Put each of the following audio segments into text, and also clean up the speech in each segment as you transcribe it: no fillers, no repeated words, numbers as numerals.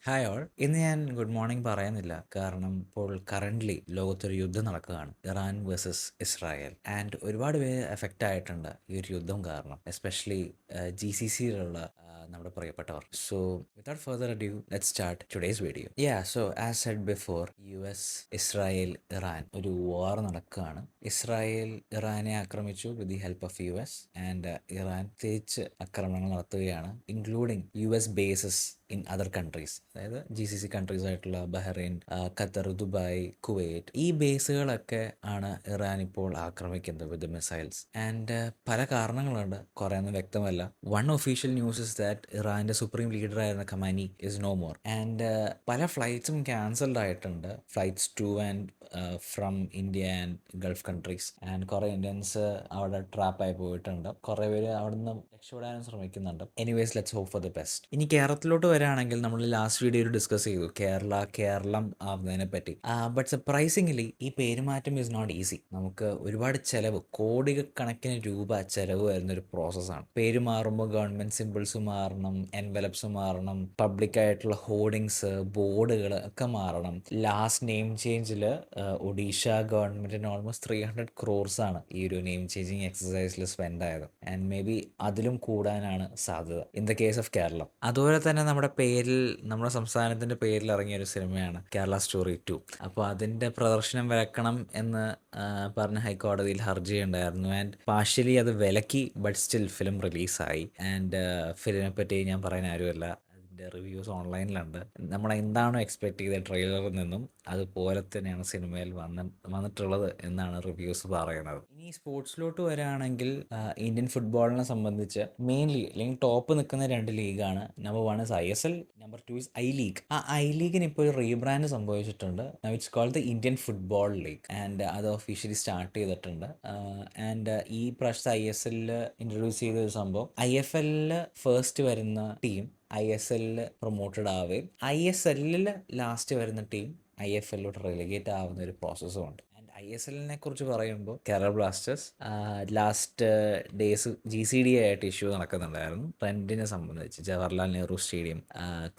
Hi all. ഇന്ന് ഞാൻ good morning പറയുന്നില്ല, കാരണം ഇപ്പോൾ കറൻ്റ്ലി ലോകത്തൊരു യുദ്ധം നടക്കുകയാണ്, ഇറാൻ വേഴ്സസ് ഇസ്രായേൽ. ആൻഡ് ഒരുപാട് പേര് എഫക്റ്റ് ആയിട്ടുണ്ട് ഈ ഒരു യുദ്ധം കാരണം, എസ്പെഷ്യലി GCCയിലുള്ള നമ്മുടെ പ്രിയപ്പെട്ടവർ. So without further adieu, let's start today's video. So as said before, US, Israel, Iran ഒരു വാർ നടക്കുകയാണ്. ഇസ്രായേൽ ഇറാനെ ആക്രമിച്ചു with the help of US, and Iran തിരിച്ച് ആക്രമണങ്ങൾ നടത്തുകയാണ്, including US bases in other countries. അതായത് GCC കൺട്രീസ് ആയിട്ടുള്ള Bahrain, Qatar, Dubai, Kuwait, ഈ ബേസുകളൊക്കെ ആണ് ഇറാൻ ഇപ്പോൾ ആക്രമിക്കുന്നത് വിത്ത് മിസൈൽസ്. ആൻഡ് പല കാരണങ്ങളുണ്ട്, കുറേ ഒന്നും വ്യക്തമല്ല. One official news is that ഇറാന്റെ സുപ്രീം ലീഡർ ആയിരുന്ന Khamenei is no more. And പല ഫ്ലൈറ്റ്സും ക്യാൻസൽഡ് ആയിട്ടുണ്ട്, flights to and from India and Gulf countries. And കുറേ ഇന്ത്യൻസ് അവിടെ ട്രാപ്പായി പോയിട്ടുണ്ട്, കുറേ പേര് അവിടെ നിന്ന് രക്ഷപ്പെടാനും ശ്രമിക്കുന്നുണ്ട്. Anyways, let's hope for the best. ഇനി കേരളത്തിലോട്ട് വരാണെങ്കിൽ, നമ്മൾ ലാസ്റ്റ് വീഡിയോയിൽ ഡിസ്കസ് ചെയ്തു കേരളം ആവുന്നതിനെ പറ്റി. ബട്ട് സർപ്രൈസിംഗ്ലി ഈ പേരുമാറ്റം ഈസ് നോട്ട് ഈസി. നമുക്ക് ഒരുപാട് ചെലവ്, കോടിക്കണക്കിന് രൂപ ചെലവ് വരുന്നൊരു പ്രോസസ്സാണ്. പേര് മാറുമ്പോൾ ഗവൺമെന്റ് സിമ്പിൾസ് മാറണം, എൻവലപ്സ് മാറണം, പബ്ലിക് ആയിട്ടുള്ള ഹോർഡിങ്സ്, ബോർഡുകൾ ഒക്കെ മാറണം. ലാസ്റ്റ് നെയിം ചേഞ്ചിൽ ഒഡീഷ ഗവൺമെന്റിന് ഓൾമോസ്റ്റ് 300 crores ആണ് ഈ ഒരു നെയിം ചേഞ്ചിങ് എക്സസൈസിൽ സ്പെൻഡ് ആയത്. ആൻഡ് മേ ബി അതിലും കൂടാനാണ് സാധ്യത in the case of Keralam. അതുപോലെ തന്നെ നമ്മുടെ സംസ്ഥാനത്തിന്റെ പേരിൽ ഇറങ്ങിയ ഒരു സിനിമയാണ് കേരള സ്റ്റോറി 2. അപ്പോൾ അതിന്റെ പ്രദർശനം വിലക്കണം എന്ന് പറഞ്ഞ് ഹൈക്കോടതിയിൽ ഹർജി ഉണ്ടായിരുന്നു. ആൻഡ് പാർഷ്യലി അത് വിലക്കി, ബട്ട് സ്റ്റിൽ ഫിലിം റിലീസായി. ആൻഡ് ഫിലിമിനെ പറ്റി ഞാൻ പറയാൻ ആരുമല്ല, അതിൻ്റെ റിവ്യൂസ് ഓൺലൈനിലുണ്ട്. നമ്മൾ എന്താണോ എക്സ്പെക്ട് ചെയ്ത ട്രെയിലറിൽ നിന്നും അതുപോലെ തന്നെയാണ് സിനിമയിൽ വന്നിട്ടുള്ളത് എന്നാണ് റിവ്യൂസ് പറയുന്നത്. ഇനി സ്പോർട്സിലോട്ട് വരികയാണെങ്കിൽ, ഇന്ത്യൻ ഫുട്ബോളിനെ സംബന്ധിച്ച് മെയിൻലി അല്ലെങ്കിൽ ടോപ്പ് നിൽക്കുന്ന 2 ലീഗാണ്. Number 1 is ISL, number 2 is I league. ആ ഐ ലീഗിന് ഇപ്പോൾ ഒരു റീബ്രാൻഡ് സംഭവിച്ചിട്ടുണ്ട്. It's called the Indian football league. And അത് ഒഫീഷ്യലി സ്റ്റാർട്ട് ചെയ്തിട്ടുണ്ട്. ആൻഡ് ഈ പ്രാവശ്യത്തെ ISL ഇൻട്രൊഡ്യൂസ് ചെയ്ത ഒരു സംഭവം, IFL ഫസ്റ്റ് വരുന്ന ടീം ISL പ്രൊമോട്ടഡ് ആവുകയും ISL ലാസ്റ്റ് വരുന്ന ടീം IFLോട്ട് റെലിഗേറ്റ് ആവുന്ന ഒരു പ്രോസസ്സും ഉണ്ട്. ആൻഡ് ISL കുറിച്ച് പറയുമ്പോൾ, Kerala Blasters last days GCD ആയിട്ട് ഇഷ്യൂ നടക്കുന്നുണ്ടായിരുന്നു, റെന്റിനെ സംബന്ധിച്ച് ജവഹർലാൽ നെഹ്റു സ്റ്റേഡിയം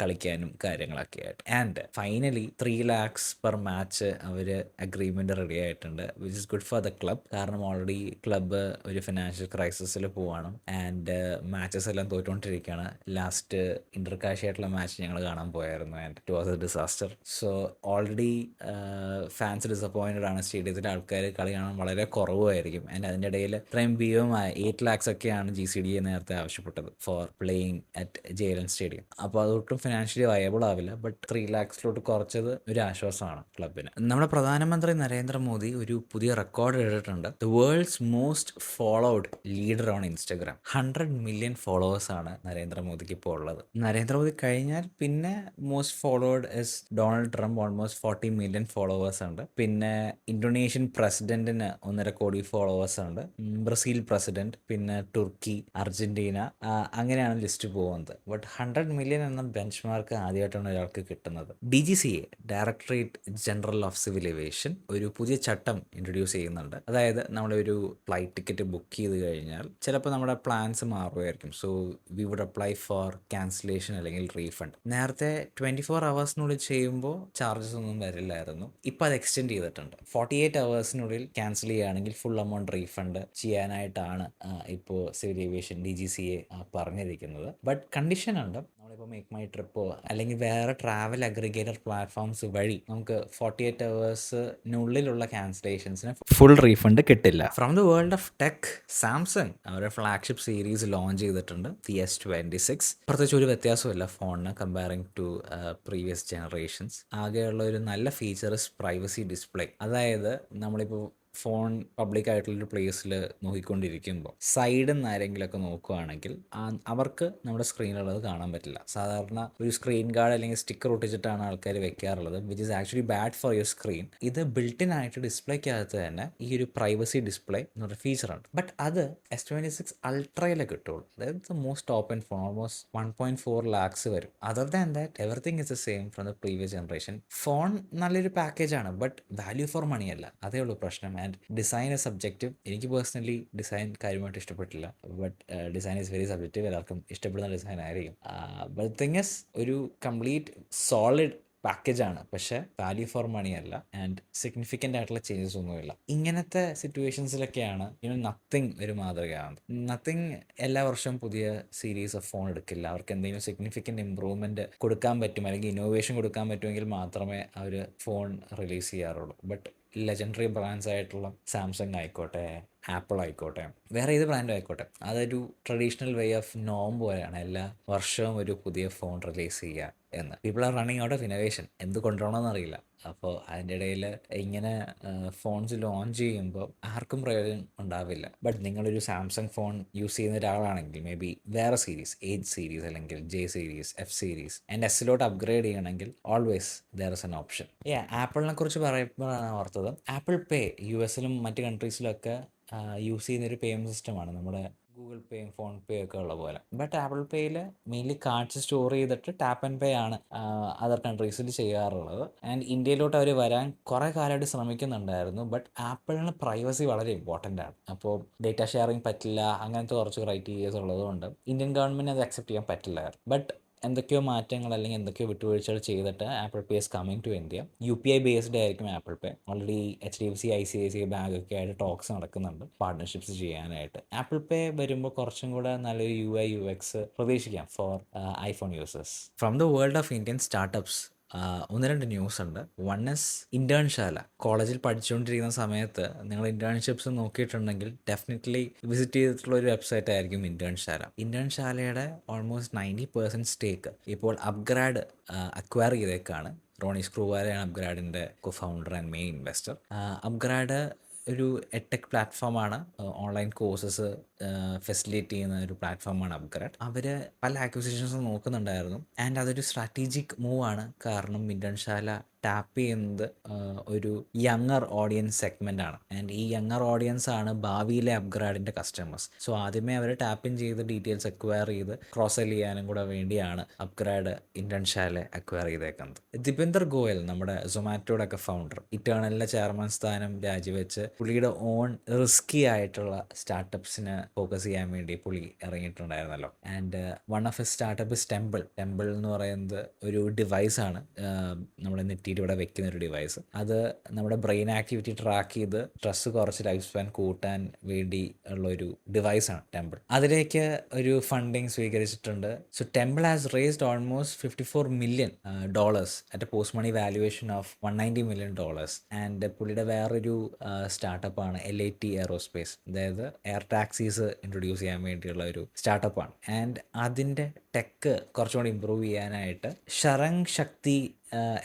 കളിക്കാനും കാര്യങ്ങളൊക്കെ ആയിട്ട്. And finally 3 lakhs per match അവർ അഗ്രിമെന്റ് റെഡി ആയിട്ടുണ്ട്, which is good for the club. കാരണം ഓൾറെഡി ക്ലബ്ബ് ഒരു ഫിനാൻഷ്യൽ ക്രൈസിസിൽ പോവാണ്. ആൻഡ് മാച്ചസ് എല്ലാം തോറ്റുകൊണ്ടിരിക്കുകയാണ്. ലാസ്റ്റ് ഇന്റർകാഷ് ആയിട്ടുള്ള മാച്ച് ഞങ്ങൾ കാണാൻ പോയായിരുന്നു, and it was A disaster. So already fans disappointed ആണ്. സ്റ്റേഡിയത്തിലെ ആൾക്കാർ കളി കാണാൻ വളരെ കുറവായിരിക്കും. ആൻഡ് അതിൻ്റെ ഇടയിൽ ഇത്രയും ഭീമമായ 8 lakhs ഒക്കെയാണ് GCDA നേരത്തെ ആവശ്യപ്പെട്ടത് four playing at JLN stadium. അപ്പോൾ അതൊട്ടും ഫിനാൻഷ്യലി വയബിൾ ആവില്ല. ബട്ട് 3 lakhsലോട്ട് കുറച്ചത് ഒരു ആശ്വാസമാണ് ക്ലബിന്. നമ്മുടെ പ്രധാനമന്ത്രി നരേന്ദ്രമോദി ഒരു പുതിയ റെക്കോർഡ് ഇട്ടിട്ടുണ്ട്. The world's most followed leader on Instagram. 100 million followers ആണ് നരേന്ദ്രമോദിക്ക് ഇപ്പോൾ ഉള്ളത്. നരേന്ദ്രമോദി കഴിഞ്ഞാൽ പിന്നെ most followed is Donald Trump, almost 40 million followers ഉണ്ട്. പിന്നെ ഇന്തോനേഷ്യൻ പ്രസിഡന്റിന് 1.5 കോടി ഫോളോവേഴ്സ് ഉണ്ട്. ബ്രസീൽ പ്രസിഡന്റ്, പിന്നെ തുർക്കി, അർജന്റീന, അങ്ങനെയാണ് ലിസ്റ്റ് പോകുന്നത്. ബട്ട് 100 million എന്ന ബെഞ്ച് മാർക്ക് ആദ്യമായിട്ടാണ് ഒരാൾക്ക് കിട്ടുന്നത്. DGCA, directorate general of civil aviation, ഒരു പുതിയ ചട്ടം ഇൻട്രൊഡ്യൂസ് ചെയ്യുന്നുണ്ട്. അതായത് നമ്മളൊരു ഫ്ലൈറ്റ് ടിക്കറ്റ് ബുക്ക് ചെയ്ത് കഴിഞ്ഞാൽ ചിലപ്പോൾ നമ്മുടെ പ്ലാൻസ് മാറുമായിരിക്കും. So we would apply for cancellation അല്ലെങ്കിൽ റീഫണ്ട്. നേരത്തെ 24 hours ചെയ്യുമ്പോൾ ചാർജസ് ഒന്നും വരില്ലായിരുന്നു. ഇപ്പം അത് എക്സ്റ്റെൻഡ് ചെയ്തിട്ടുണ്ട്. 48 hours ക്യാൻസൽ ചെയ്യുകയാണെങ്കിൽ ഫുൾ എമൗണ്ട് റീഫണ്ട് ചെയ്യാനായിട്ടാണ് ഇപ്പോൾ സിവിൽ ഏവിയേഷൻ DGCA പറഞ്ഞിരിക്കുന്നത്. ബട്ട് കണ്ടീഷൻ ഉണ്ട്. നമ്മളിപ്പോൾ മേക്ക് മൈ ട്രിപ്പോ അല്ലെങ്കിൽ വേറെ ട്രാവൽ അഗ്രിഗേറ്റർ പ്ലാറ്റ്ഫോംസ് വഴി നമുക്ക് 48 hours ക്യാൻസലേഷൻസിന് ഫുൾ റീഫണ്ട് കിട്ടില്ല. From the world of tech, Samsung അവരുടെ ഫ്ലാഗ്ഷിപ്പ് സീരീസ് ലോഞ്ച് ചെയ്തിട്ടുണ്ട്, S26. പ്രത്യേകിച്ച് ഒരു വ്യത്യാസമില്ല ഫോണിന് കമ്പയറിംഗ് ടു പ്രീവിയസ് ജനറേഷൻസ്. ആകെയുള്ള ഒരു നല്ല ഫീച്ചർ ഇസ് പ്രൈവസി ഡിസ്പ്ലേ. അതായത് നമ്മളിപ്പോൾ ഫോൺ പബ്ലിക് ആയിട്ടുള്ളൊരു പ്ലേസിൽ നോക്കിക്കൊണ്ടിരിക്കുമ്പോൾ സൈഡിൽ നിന്ന് ആരെങ്കിലുമൊക്കെ നോക്കുകയാണെങ്കിൽ അവർക്ക് നമ്മുടെ സ്ക്രീനിലുള്ളത് കാണാൻ പറ്റില്ല. സാധാരണ ഒരു സ്ക്രീൻ ഗാർഡ് അല്ലെങ്കിൽ സ്റ്റിക്കർ ഒട്ടിച്ചിട്ടാണ് ആൾക്കാർ വെക്കാറുള്ളത്, which is actually bad for your screen. ഇത് ബിൽട്ടിൻ ആയിട്ട് ഡിസ്പ്ലേക്കകത്ത് തന്നെ ഈ ഒരു പ്രൈവസി ഡിസ്പ്ലേ എന്നൊരു ഫീച്ചറുണ്ട്. ബട്ട് അത് S26 അൾട്രയിലെ കിട്ടുള്ളൂ. അതായത് most open phone, almost 1.4 lakhs വരും. Other than that everything is the same from the previous generation. Phone നല്ലൊരു പാക്കേജാണ്, ബട്ട് വാല്യൂ ഫോർ മണി അല്ല, അതേ ഉള്ളൂ പ്രശ്നം. And design is subjective. എനിക്ക് പേഴ്സണലി ഡിസൈൻ കാര്യമായിട്ട് ഇഷ്ടപ്പെട്ടില്ല. But design is very subjective. എല്ലാവർക്കും ഇഷ്ടപ്പെടുന്ന ഡിസൈൻ ആയിരിക്കും. ബട്ട് തിങ് ഇസ് ഒരു കംപ്ലീറ്റ് സോളിഡ് പാക്കേജാണ്, പക്ഷേ വാല്യൂ ഫോർ മണി അല്ല ആൻഡ് സിഗ്നിഫിക്കൻ്റ് ആയിട്ടുള്ള ചേഞ്ചസ് ഒന്നുമില്ല. ഇങ്ങനത്തെ സിറ്റുവേഷൻസിലൊക്കെയാണ് നത്തിങ് ഒരു മാതൃകയാണ്. നത്തിങ് എല്ലാ വർഷവും പുതിയ സീരീസ് ഓഫ് ഫോൺ എടുക്കില്ല. അവർക്ക് എന്തെങ്കിലും സിഗ്നിഫിക്കൻ്റ് ഇമ്പ്രൂവ്മെൻറ്റ് കൊടുക്കാൻ പറ്റും അല്ലെങ്കിൽ ഇന്നോവേഷൻ കൊടുക്കാൻ പറ്റുമെങ്കിൽ മാത്രമേ അവർ ഫോൺ റിലീസ് ചെയ്യാറുള്ളൂ. ബട്ട് ലെജൻഡറി ബ്രാൻഡ്സ് ആയിട്ടുള്ള സാംസങ് ആയിക്കോട്ടെ, ആപ്പിൾ ആയിക്കോട്ടെ, വേറെ ഏത് ബ്രാൻഡും ആയിക്കോട്ടെ, അതൊരു ട്രഡീഷണൽ വേ ഓഫ് നോം പോലെയാണ് എല്ലാ വർഷവും ഒരു പുതിയ ഫോൺ റിലീസ് ചെയ്യുക എന്ന്. People are running out of innovation. എന്ത് കൊണ്ടുവരണമെന്ന് അറിയില്ല. അപ്പോൾ അതിൻ്റെ ഇടയിൽ ഇങ്ങനെ ഫോൺസ് ലോഞ്ച് ചെയ്യുമ്പോൾ ആർക്കും പ്രയോജനം ഉണ്ടാവില്ല. ബട്ട് നിങ്ങളൊരു സാംസങ് ഫോൺ യൂസ് ചെയ്യുന്ന ഒരാളാണെങ്കിൽ മേ ബി വേറെ സീരീസ്, 8 സീരീസ് അല്ലെങ്കിൽ J series, F series and എസ്സിലോട്ട് അപ്ഗ്രേഡ് ചെയ്യണമെങ്കിൽ always there is an option. ആപ്പിളിനെ കുറിച്ച് പറയുമ്പോഴാണ് ഓർത്തത്, ആപ്പിൾ പേ US-ലും മറ്റ് കൺട്രീസിലൊക്കെ യൂസ് ചെയ്യുന്നൊരു പേയ്മെൻറ്റ് സിസ്റ്റമാണ് നമ്മുടെ ഗൂഗിൾ പേയും ഫോൺ പേ ഒക്കെ ഉള്ള പോലെ. ബട്ട് ആപ്പിൾ പേയിൽ മെയിൻലി കാർഡ്സ് സ്റ്റോർ ചെയ്തിട്ട് ടാപ്പ് ആൻഡ് പേ ആണ് അതർ കൺട്രീസിൽ ചെയ്യാറുള്ളത്. ആൻഡ് ഇന്ത്യയിലോട്ട് അവർ വരാൻ കുറേ കാലമായിട്ട് ശ്രമിക്കുന്നുണ്ടായിരുന്നു. ബട്ട് ആപ്പിളിന് പ്രൈവസി വളരെ ഇമ്പോർട്ടൻ്റ് ആണ്. അപ്പോൾ ഡേറ്റ ഷെയറിങ് പറ്റില്ല, അങ്ങനത്തെ കുറച്ച് ക്രൈറ്റീരിയസ് ഉള്ളതുകൊണ്ട് ഇന്ത്യൻ ഗവൺമെൻറ് അത് അക്സെപ്റ്റ് ചെയ്യാൻ പറ്റില്ലായിരുന്നു. ബട്ട് എന്തൊക്കെയോ മാറ്റങ്ങൾ അല്ലെങ്കിൽ എന്തൊക്കെയോ വിട്ടുവീഴ്ചകൾ ചെയ്തിട്ട് Apple Pay is coming to India. UPI based ആയിരിക്കും Apple Pay. Already HDFC, ICICI bank ഒക്കെ ആയിട്ട് ടോക്സ് നടക്കുന്നുണ്ട് പാർട്ട്ണർഷിപ്സ് ചെയ്യാനായിട്ട്. ആപ്പിൾ പേ വരുമ്പോൾ കുറച്ചും കൂടെ നല്ലൊരു UI/UX പ്രതീക്ഷിക്കാം for iPhone users. From the world of Indian startups 1-2 news ഉണ്ട്. One is Internshala. കോളേജിൽ പഠിച്ചുകൊണ്ടിരിക്കുന്ന സമയത്ത് നിങ്ങൾ ഇന്റേൺഷിപ്സ് നോക്കിയിട്ടുണ്ടെങ്കിൽ ഡെഫിനറ്റ്ലി വിസിറ്റ് ചെയ്തിട്ടുള്ള ഒരു വെബ്സൈറ്റ് ആയിരിക്കും ഇന്റേൺശാല. ഇന്റേൺശാലയുടെ ഓൾമോസ്റ്റ് 90% സ്റ്റേക്ക് ഇപ്പോൾ അപ്ഗ്രാഡ് അക്വയർ ചെയ്തേക്കാണ്. റോണി സ്ക്രൂവാലയാണ് അപ്ഗ്രാഡിൻ്റെ co-founder and main investor. UpGrad ഒരു എഡ്ടെക് പ്ലാറ്റ്ഫോമാണ്. ഓൺലൈൻ കോഴ്സസ് ഫെസിലിറ്റേറ്റ് ചെയ്യുന്ന ഒരു പ്ലാറ്റ്ഫോമാണ് അപ്ഗ്രാഡ്. അവർ പല ആക്വിസിഷൻസും നോക്കുന്നുണ്ടായിരുന്നു. ആൻഡ് അതൊരു സ്ട്രാറ്റജിക് മൂവാണ്. കാരണം ഇന്റേൺശാല ടാപ്പ് ചെയ്യുന്നത് ഒരു യങ്ങർ ഓഡിയൻസ് സെഗ്മെൻ്റ് ആണ്. ആൻഡ് ഈ യങ്ങർ ഓഡിയൻസ് ആണ് ഭാവിയിലെ അപ്ഗ്രാഡിൻ്റെ കസ്റ്റമേഴ്സ്. സോ ആദ്യമേ അവർ ടാപ്പിൻ ചെയ്ത് ഡീറ്റെയിൽസ് അക്വയർ ചെയ്ത് ക്രോസ് സെൽ ചെയ്യാനും കൂടെ വേണ്ടിയാണ് അപ്ഗ്രാഡ് ഇന്റേൺശാല അക്വയർ ചെയ്തേക്കുന്നത്. ദിപേന്ദർ ഗോയൽ, നമ്മുടെ സൊമാറ്റോയുടെ ഒക്കെ ഫൗണ്ടർ, ഇറ്റേണലിൻ്റെ ചെയർമാൻ സ്ഥാനം രാജിവെച്ച് പുള്ളിയുടെ ഓൺ റിസ്കി ആയിട്ടുള്ള സ്റ്റാർട്ടപ്സിന് ഫോക്കസ് ചെയ്യാൻ വേണ്ടി പുള്ളി ഇറങ്ങിയിട്ടുണ്ടായിരുന്നല്ലോ. And one of a startup is Temple. Temple എന്ന് പറയുന്നത് ഒരു ഡിവൈസാണ്, നമ്മുടെ നെറ്റിയിൽ ഇവിടെ വെക്കുന്ന ഒരു ഡിവൈസ്. അത് നമ്മുടെ ബ്രെയിൻ ആക്ടിവിറ്റി ട്രാക്ക് ചെയ്ത് സ്ട്രെസ് കുറച്ച് ലൈഫ് സ്പാൻ കൂട്ടാൻ വേണ്ടി ഉള്ള ഒരു ഡിവൈസാണ് ടെമ്പിൾ. അതിലേക്ക് ഒരു ഫണ്ടിങ് സ്വീകരിച്ചിട്ടുണ്ട്. So Temple has raised almost $54 million at a post money valuation of $190 million. And പുള്ളിയുടെ വേറൊരു സ്റ്റാർട്ടപ്പാണ് LAT എയറോസ്പേസ്. അതായത് എയർ ടാക്സീസ് ഇൻട്രൊഡ്യൂസ് ചെയ്യാൻ വേണ്ടിയുള്ള ഒരു സ്റ്റാർട്ടപ്പാണ്. ആൻഡ് അതിൻ്റെ ടെക്ക് കുറച്ചുകൂടി ഇമ്പ്രൂവ് ചെയ്യാനായിട്ട് ശരംഗ് ശക്തി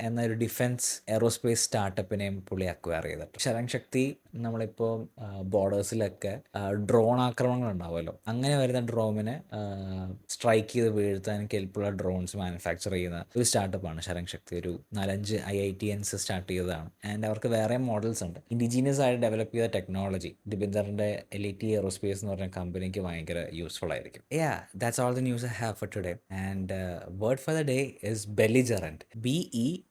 എന്നൊരു ഡിഫൻസ് എയറോസ്പേസ് സ്റ്റാർട്ടപ്പിനെയും പുള്ളി അക്വയർ ചെയ്തിട്ട്. ശരംഗ് ശക്തി നമ്മളിപ്പോൾ ബോർഡേഴ്സിലൊക്കെ ഡ്രോൺ ആക്രമണങ്ങൾ ഉണ്ടാവുമല്ലോ, അങ്ങനെ വരുന്ന ഡ്രോണിനെ സ്ട്രൈക്ക് ചെയ്ത് വീഴ്ത്താൻ കെൽപ്പുള്ള ഡ്രോൺസ് മാനുഫാക്ചർ ചെയ്യുന്ന ഒരു സ്റ്റാർട്ടപ്പാണ് ശരംഗ് ശക്തി. ഒരു 4-5 IITians സ്റ്റാർട്ട് ചെയ്തതാണ്. ആൻഡ് അവർക്ക് വേറെ മോഡൽസ് ഉണ്ട്. ഇൻഡിജീനിയസ് ആയിട്ട് ഡെവലപ്പ് ചെയ്ത ടെക്നോളജി ദിപേന്ദറിൻ്റെ LAT എയറോസ്പേസ് എന്ന് പറഞ്ഞ കമ്പനിക്ക് ഭയങ്കര യൂസ്ഫുൾ ആയിരിക്കും. That's all the news I have for today. And word for the day is belligerent. BELLIGERENT.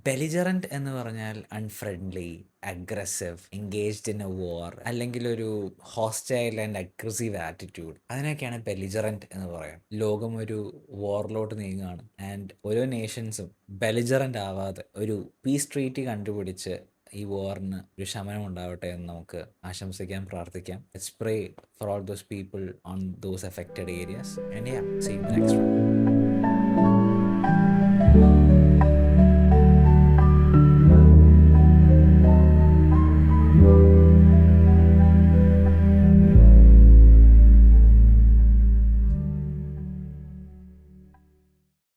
ബെലിജറന്റ് എന്ന് പറഞ്ഞാൽ unfriendly, aggressive, engaged in a war, അല്ലെങ്കിൽ ഒരു ഹോസ്റ്റൈൽ ആൻഡ് അഗ്രസീവ് ആറ്റിറ്റ്യൂഡ്, അതിനൊക്കെയാണ് ബെലിജറന്റ് എന്ന് പറയാം. ലോകം ഒരു വാറിലോട്ട് നീങ്ങുകയാണ്. ആൻഡ് ഓരോ നേഷൻസും ബെലിജറന്റ് ആവാതെ ഒരു പീസ് ട്രീറ്റി കണ്ടുപിടിച്ച് ഈ വാറിന് ഒരു ശമനം ഉണ്ടാവട്ടെ എന്ന് നമുക്ക് ആശംസിക്കാം, പ്രാർത്ഥിക്കാം. Let's pray for all those people on those affected areas. And see you in the next one.